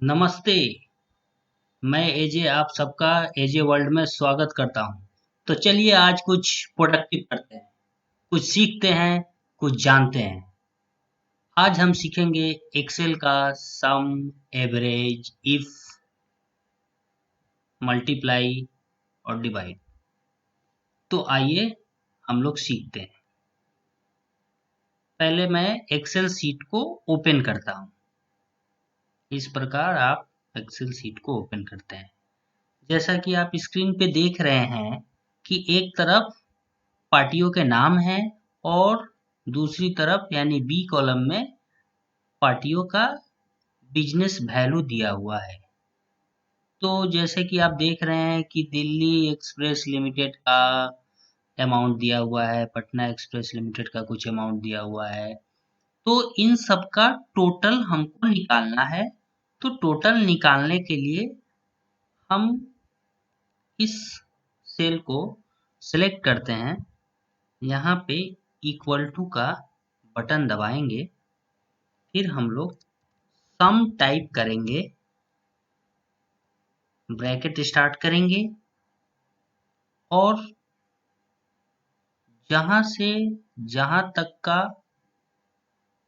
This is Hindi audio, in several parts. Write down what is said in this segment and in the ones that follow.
नमस्ते। मैं एजे आप सबका एजे वर्ल्ड में स्वागत करता हूं। तो चलिए आज कुछ प्रोडक्टिव करते हैं, कुछ सीखते हैं, कुछ जानते हैं। आज हम सीखेंगे एक्सेल का सम, एवरेज, इफ, मल्टीप्लाई और डिवाइड। तो आइए हम लोग सीखते हैं। पहले मैं एक्सेल शीट को ओपन करता हूं। इस प्रकार आप एक्सेल शीट को ओपन करते हैं। जैसा कि आप स्क्रीन पे देख रहे हैं कि एक तरफ पार्टियों के नाम हैं और दूसरी तरफ यानी बी कॉलम में पार्टियों का बिजनेस वैल्यू दिया हुआ है। तो जैसे कि आप देख रहे हैं कि दिल्ली एक्सप्रेस लिमिटेड का अमाउंट दिया हुआ है, पटना एक्सप्रेस लिमिटेड का कुछ अमाउंट दिया हुआ है। तो इन सब का टोटल हमको निकालना है। तो टोटल निकालने के लिए हम इस सेल को सिलेक्ट करते हैं। यहाँ पे इक्वल टू का बटन दबाएंगे, फिर हम लोग सम टाइप करेंगे, ब्रैकेट स्टार्ट करेंगे और जहां से जहां तक का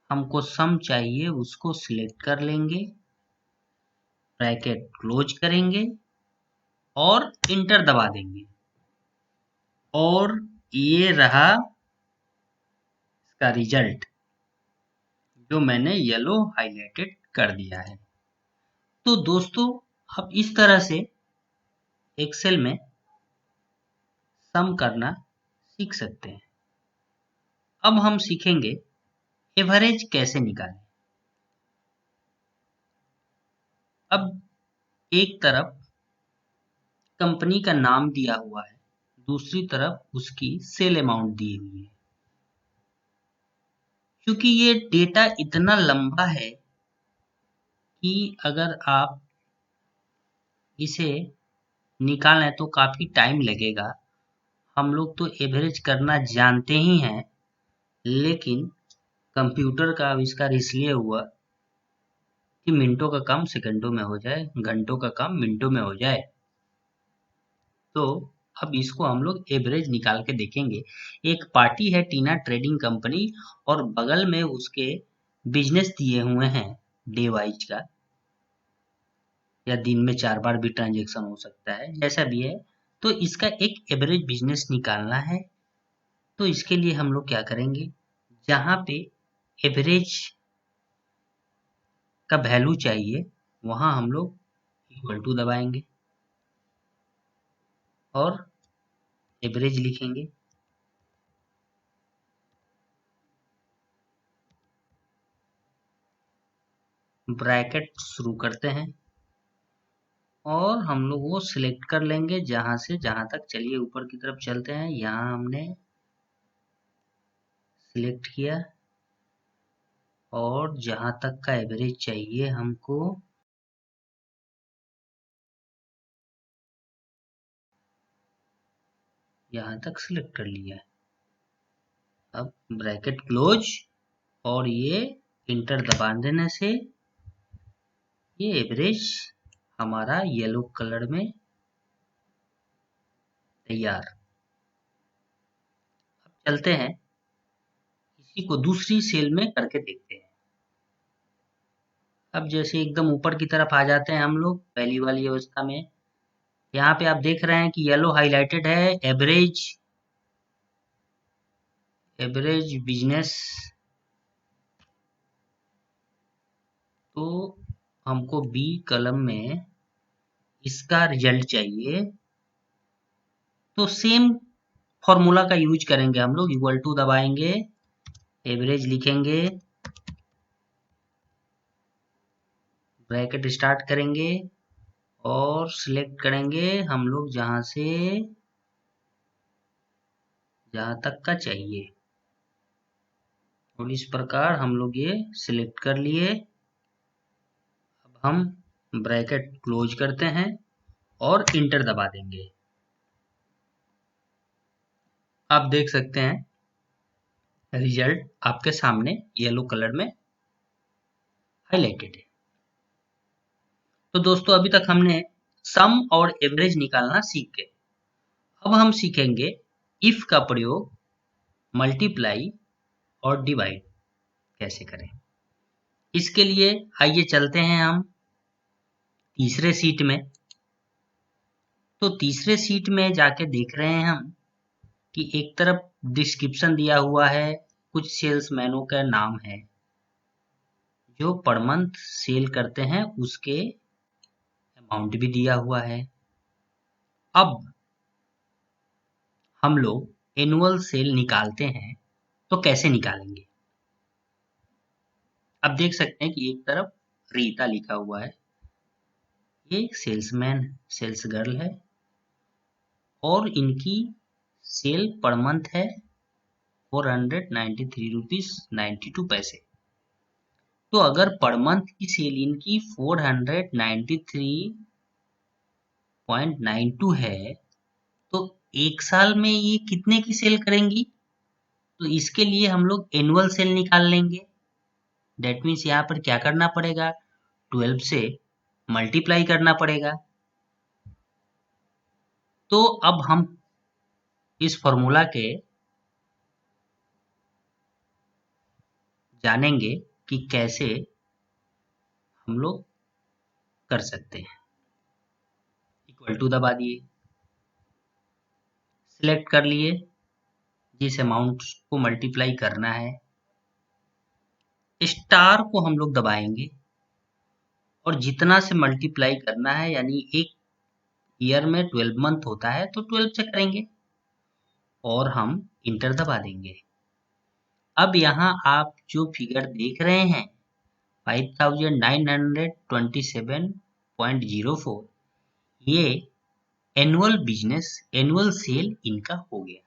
हमको सम चाहिए उसको सिलेक्ट कर लेंगे, ब्रैकेट क्लोज करेंगे और इंटर दबा देंगे। और ये रहा इसका रिजल्ट जो मैंने येलो हाईलाइटेड कर दिया है। तो दोस्तों आप इस तरह से एक्सेल में सम करना सीख सकते हैं। अब हम सीखेंगे एवरेज कैसे निकालें। अब एक तरफ कंपनी का नाम दिया हुआ है, दूसरी तरफ उसकी सेल अमाउंट दी हुई है। क्योंकि ये डेटा इतना लंबा है कि अगर आप इसे निकालें तो काफी टाइम लगेगा। हम लोग तो एवरेज करना जानते ही हैं, लेकिन कंप्यूटर का आविष्कार इसलिए हुआ कि मिनटों का काम सेकंडों में हो जाए, घंटों का काम मिनटों में हो जाए। तो अब इसको हम लोग एवरेज निकाल के देखेंगे। एक पार्टी है टीना ट्रेडिंग कंपनी और बगल में उसके बिजनेस दिए हुए हैं डे वाइज का, या दिन में 4 बार भी ट्रांजैक्शन हो सकता है, जैसा भी है। तो इसका एक एवरेज बिजनेस निकालना है। तो इसके लिए हम लोग क्या करेंगे, जहाँ पे एवरेज का वैल्यू चाहिए वहाँ हम लोग इक्वल टू दबाएंगे और एवरेज लिखेंगे। ब्रैकेट शुरू करते हैं और हम लोग वो सिलेक्ट कर लेंगे जहां से जहां तक। चलिए ऊपर की तरफ चलते हैं। यहाँ हमने सिलेक्ट किया और जहां तक का एवरेज चाहिए हमको यहाँ तक सिलेक्ट कर लिया है। अब ब्रैकेट क्लोज और ये इंटर दबा देने से ये एवरेज हमारा येलो कलर में तैयार। अब चलते हैं इसी को दूसरी सेल में करके देखते हैं। अब जैसे एकदम ऊपर की तरफ आ जाते हैं हम लोग पहली वाली अवस्था में। यहाँ पे आप देख रहे हैं कि येलो हाइलाइटेड है एवरेज, एवरेज बिजनेस। तो हमको बी कलम में इसका रिजल्ट चाहिए। तो सेम फॉर्मूला का यूज करेंगे हम लोग, इक्वल टू दबाएंगे, एवरेज लिखेंगे, ब्रैकेट स्टार्ट करेंगे और सिलेक्ट करेंगे हम लोग जहां से जहां तक का चाहिए। और इस प्रकार हम लोग ये सिलेक्ट कर लिए। अब हम ब्रैकेट क्लोज करते हैं और इंटर दबा देंगे। आप देख सकते हैं रिजल्ट आपके सामने येलो कलर में हाइलाइटेड है। तो दोस्तों अभी तक हमने सम और एवरेज निकालना सीख गए। अब हम सीखेंगे इफ का प्रयोग मल्टीप्लाई और डिवाइड कैसे करें। इसके लिए आइए चलते हैं हम तीसरे सीट में। तो तीसरे सीट में जाके देख रहे हैं हम कि एक तरफ डिस्क्रिप्शन दिया हुआ है, कुछ सेल्समैनों का नाम है जो पर मंथ सेल करते हैं, उसके अमाउंट भी दिया हुआ है। अब हम लोग एनुअल सेल निकालते हैं, तो कैसे निकालेंगे। अब देख सकते हैं कि एक तरफ रीता लिखा हुआ है, ये सेल्समैन सेल्स गर्ल है और इनकी सेल पर मंथ है 493 रुपीज 92 पैसे। तो अगर पर मंथ की सेल इनकी 493.92 है, तो एक साल में ये कितने की सेल करेंगी। तो इसके लिए हम लोग एनुअल सेल निकाल लेंगे। दैट मीन्स यहाँ पर क्या करना पड़ेगा, 12 से मल्टीप्लाई करना पड़ेगा। तो अब हम इस फॉर्मूला के जानेंगे कि कैसे हम लोग कर सकते हैं। इक्वल टू दबा दिए, सिलेक्ट कर लिए जिस अमाउंट को मल्टीप्लाई करना है, स्टार को हम लोग दबाएंगे और जितना से मल्टीप्लाई करना है, यानी एक ईयर में 12 मंथ होता है तो 12 से करेंगे और हम इंटर दबा देंगे। अब यहाँ आप जो फिगर देख रहे हैं 5927.04, ये एनुअल बिजनेस एनुअल सेल इनका हो गया,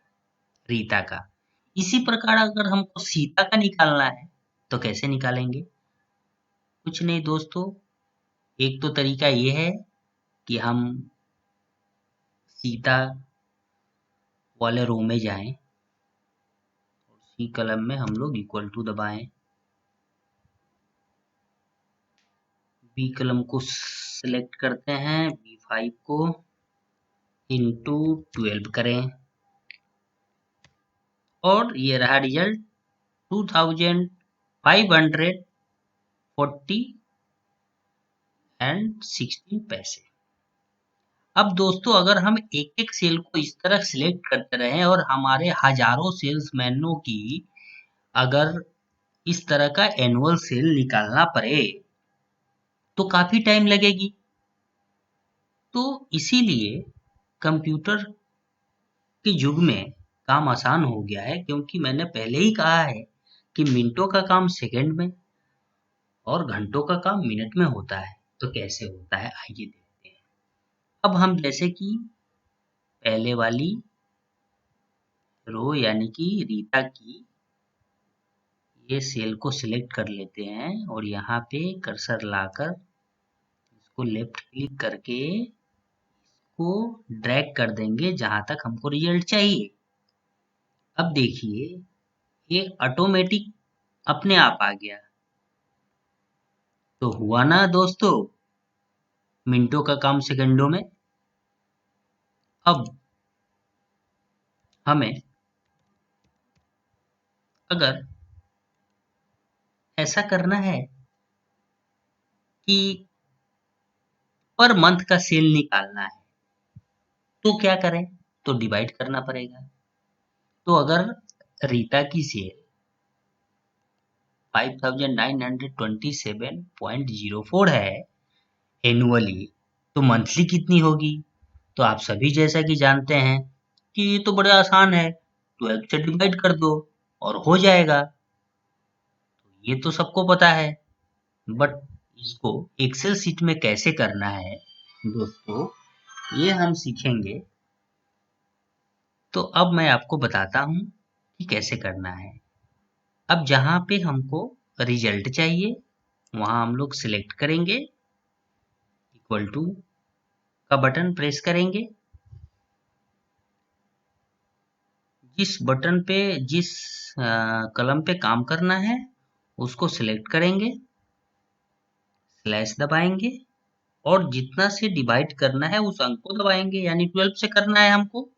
रीता का। इसी प्रकार अगर हमको सीता का निकालना है तो कैसे निकालेंगे। कुछ नहीं दोस्तों, एक तो तरीका ये है कि हम सीता वाले रो में जाएं और सी कलम में हम लोग इक्वल टू दबाएं, बी कलम को सिलेक्ट करते हैं, B5 को इंटू 12 करें और ये रहा रिजल्ट 2540 एंड 16 पैसे। अब दोस्तों अगर हम एक एक सेल को इस तरह सिलेक्ट करते रहे और हमारे हजारों सेल्समैनों की अगर इस तरह का एनुअल सेल निकालना पड़े तो काफी टाइम लगेगी। तो इसीलिए कंप्यूटर के युग में काम आसान हो गया है, क्योंकि मैंने पहले ही कहा है कि मिनटों का काम सेकंड में और घंटों का काम मिनट में होता है। तो कैसे होता है आइए देखते हैं। अब हम जैसे कि पहले वाली रो यानी कि रीता की ये सेल को सिलेक्ट कर लेते हैं और यहाँ पे कर्सर लाकर इसको लेफ्ट क्लिक करके इसको ड्रैग कर देंगे जहां तक हमको रिजल्ट चाहिए। अब देखिए ये ऑटोमेटिक अपने आप आ गया। तो हुआ ना दोस्तों, मिनटों का काम सेकंडों में। अब हमें अगर ऐसा करना है कि पर मंथ का सेल निकालना है तो क्या करें, तो डिवाइड करना पड़ेगा। तो अगर रीता की सेल 5927.04 है एनुअली, तो मंथली कितनी होगी। तो आप सभी जैसा कि जानते हैं कि ये तो बड़ा आसान है, 12 से डिवाइड कर दो और हो जाएगा। ये तो सबको पता है, बट इसको एक्सेल सीट में कैसे करना है दोस्तों, ये हम सीखेंगे। तो अब मैं आपको बताता हूँ कि कैसे करना है। अब जहाँ पे हमको रिजल्ट चाहिए वहां हम लोग सिलेक्ट करेंगे, इक्वल टू का बटन प्रेस करेंगे। जिस बटन पे जिस कलम पे काम करना है उसको सिलेक्ट करेंगे, स्लैश दबाएंगे और जितना से डिवाइड करना है उस अंक को दबाएंगे, यानी 12 से करना है हमको,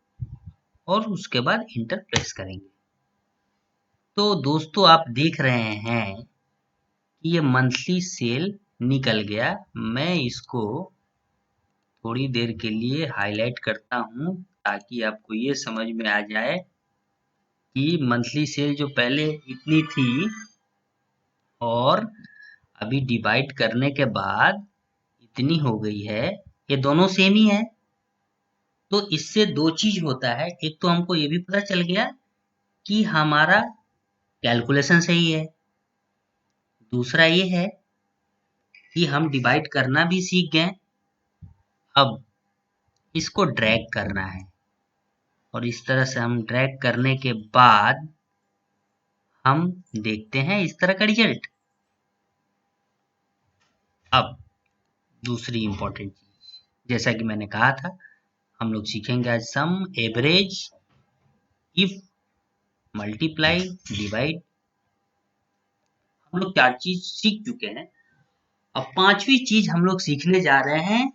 और उसके बाद इंटर प्रेस करेंगे। तो दोस्तों आप देख रहे हैं कि ये मंथली सेल निकल गया। मैं इसको थोड़ी देर के लिए हाईलाइट करता हूं ताकि आपको ये समझ में आ जाए कि मंथली सेल जो पहले इतनी थी और अभी डिवाइड करने के बाद इतनी हो गई है, ये दोनों सेम ही है। तो इससे दो चीज होता है, एक तो हमको ये भी पता चल गया कि हमारा कैलकुलेशन सही है, दूसरा ये है कि हम डिवाइड करना भी सीख गए। अब इसको ड्रैग करना है और इस तरह से हम ड्रैग करने के बाद हम देखते हैं इस तरह का रिजल्ट। अब दूसरी इंपॉर्टेंट चीज, जैसा कि मैंने कहा था, हम लोग सीखेंगे आज सम, एवरेज, इफ, मल्टीप्लाई, डिवाइड। हम लोग 4 चीज सीख चुके हैं। अब 5वीं चीज हम लोग सीखने जा रहे हैं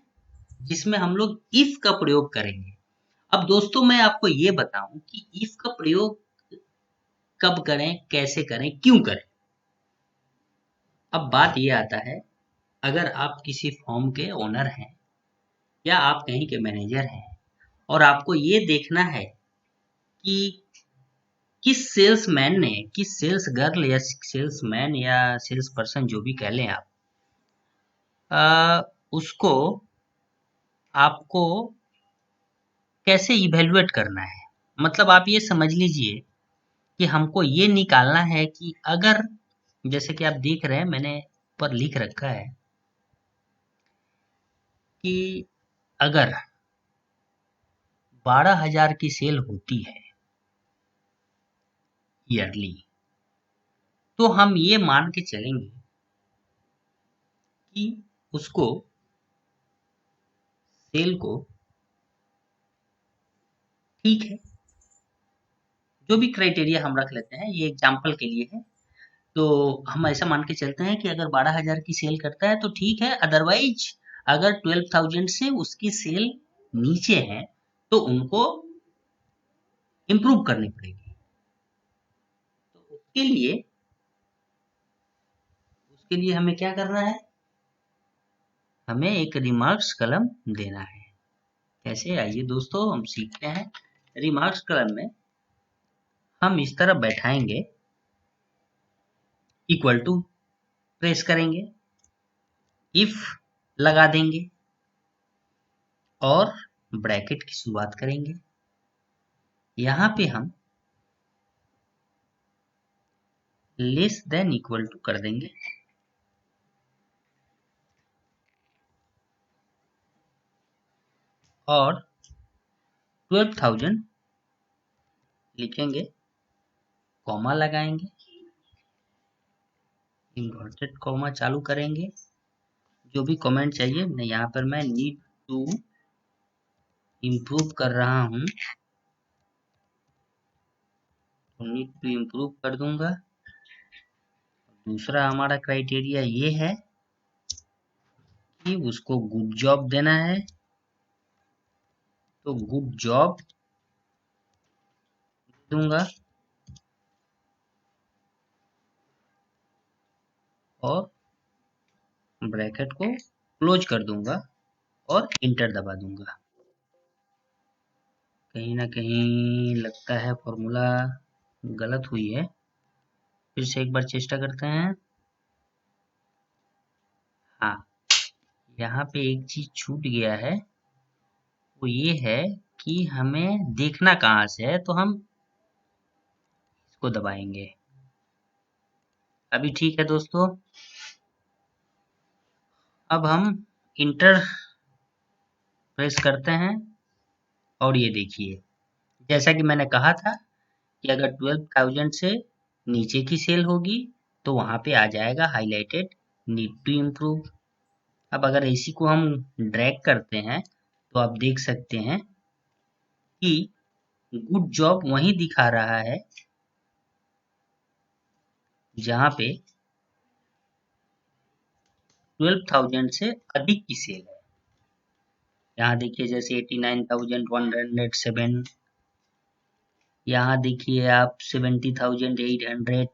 जिसमें हम लोग इफ का प्रयोग करेंगे। अब दोस्तों मैं आपको ये बताऊं कि इफ का प्रयोग कब करें, कैसे करें, क्यों करें। अब बात ये आता है, अगर आप किसी फॉर्म के ओनर हैं या आप कहीं के मैनेजर हैं और आपको ये देखना है कि किस सेल्समैन ने, किस सेल्स गर्ल या सेल्समैन या सेल्स पर्सन जो भी कह लें आप, उसको आपको कैसे इवेल्युएट करना है। मतलब आप ये समझ लीजिए कि हमको ये निकालना है कि अगर, जैसे कि आप देख रहे हैं मैंने ऊपर लिख रखा है कि अगर 12,000 की सेल होती है ईयरली, तो हम ये मान के चलेंगे कि उसको, सेल को, ठीक है, जो भी क्राइटेरिया हम रख लेते हैं, ये एग्जाम्पल के लिए है, तो हम ऐसा मान के चलते हैं कि अगर 12,000 की सेल करता है तो ठीक है, अदरवाइज अगर 12,000 से उसकी सेल नीचे है तो उनको इम्प्रूव करनी पड़ेगी। तो उसके लिए हमें क्या करना है, हमें एक रिमार्क्स कलम देना है। कैसे, आइए दोस्तों हम सीखते हैं। रिमार्क्स कलम में हम इस तरह बैठाएंगे, इक्वल टू प्रेस करेंगे, इफ लगा देंगे और ब्रैकेट की शुरुआत करेंगे। यहाँ पे हम लेस देन इक्वल टू कर देंगे और 12,000 लिखेंगे, कॉमा लगाएंगे, इन्वर्टेड कॉमा चालू करेंगे। जो भी कमेंट चाहिए मैं यहाँ पर मैं नीड टू इम्प्रूव कर रहा हूँ, तो नीड टू इम्प्रूव कर दूंगा। दूसरा हमारा क्राइटेरिया ये है कि उसको गुड जॉब देना है, तो गुड जॉब दूंगा और ब्रैकेट को क्लोज कर दूंगा और इंटर दबा दूंगा। कहीं ना कहीं लगता है फॉर्मूला गलत हुई है, फिर से एक बार चेष्टा करते हैं। हाँ, यहाँ पे एक चीज छूट गया है, वो ये है कि हमें देखना कहाँ से है, तो हम इसको दबाएंगे। अभी ठीक है दोस्तों। अब हम इंटर प्रेस करते हैं और ये देखिए, जैसा कि मैंने कहा था कि अगर 12,000 से नीचे की सेल होगी तो वहां पे आ जाएगा हाईलाइटेड नीड टू इम्प्रूव। अब अगर इसी को हम ड्रैग करते हैं तो आप देख सकते हैं कि गुड जॉब वहीं दिखा रहा है जहां पे 12,000 से अधिक की सेल है। यहाँ देखिए जैसे 89,107, यहाँ देखिए आप 70,800।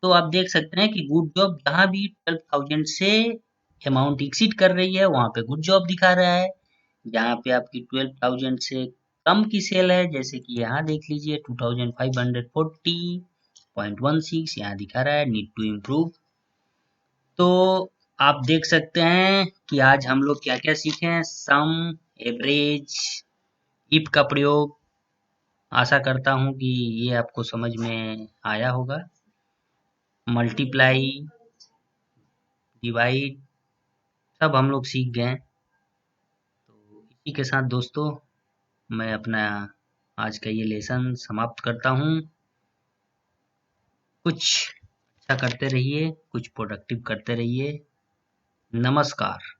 तो आप देख सकते हैं कि गुड जॉब जहाँ भी 12,000 से अमाउंट एक्सीड कर रही है वहां पे गुड जॉब दिखा रहा है। जहाँ पे आपकी 12,000 से कम की सेल है, जैसे कि यहाँ देख लीजिए 2,540.16 यहाँ दिखा रहा है नीड टू इम्प्रूव। तो आप देख सकते हैं कि आज हम लोग क्या क्या सीखे हैं। सम, एवरेज, इफ का प्रयोग। आशा करता हूँ कि ये आपको समझ में आया होगा। मल्टीप्लाई, डिवाइड, सब हम लोग सीख गए हैं। तो इसी के साथ दोस्तों मैं अपना आज का ये लेसन समाप्त करता हूँ। कुछ अच्छा करते रहिए, कुछ प्रोडक्टिव करते रहिए। नमस्कार।